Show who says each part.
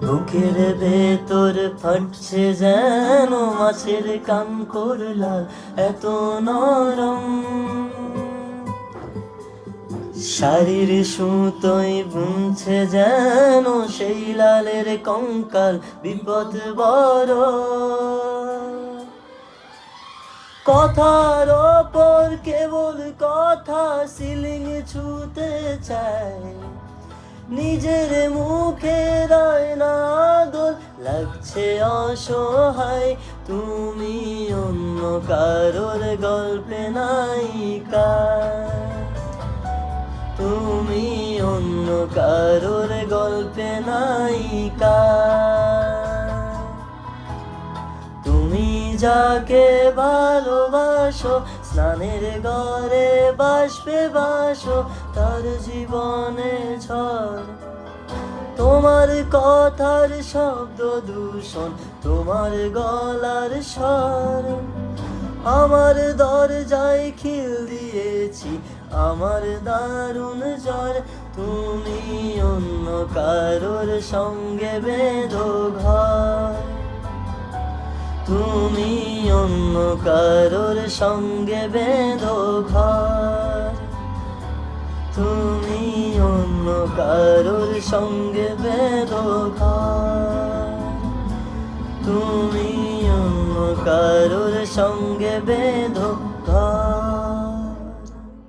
Speaker 1: বুকের ভেতর ফাটছে যেন মাছের কানকোর লাল, এত নরম শাড়ির সুতোয় বুনছে যেন সেই লালের কঙ্কাল, বিপদ বড়। কথার ওপর কেবল কথা, সিলিং ছুতে চায়, নিজের মুখে আয়না দোল লাগছে অসহায়। তুমি অন্য কারোর গল্পে নায়িকা, তুমি অন্য কারোর গল্পে নায়িকা। তুমি যাকে ভালোবাসো স্নানের ঘরে বাষ্পে বাসো, তার জীবনে ঝড়। তোমার কথার শব্দ দূষণ, তোমার গলার স্বর। আমার দরজায় খিল দিয়েছি, আমার দারুণ জ্বর। তুমি অন্য কারোর সঙ্গে বেঁধো ঘর, তুমি অন্য কারোর সঙ্গে বেঁধো ঘর, তুমি অন্য কারোর সঙ্গে বেঁধো ঘর, তুমি অন্য কারোর সঙ্গে বেঁধো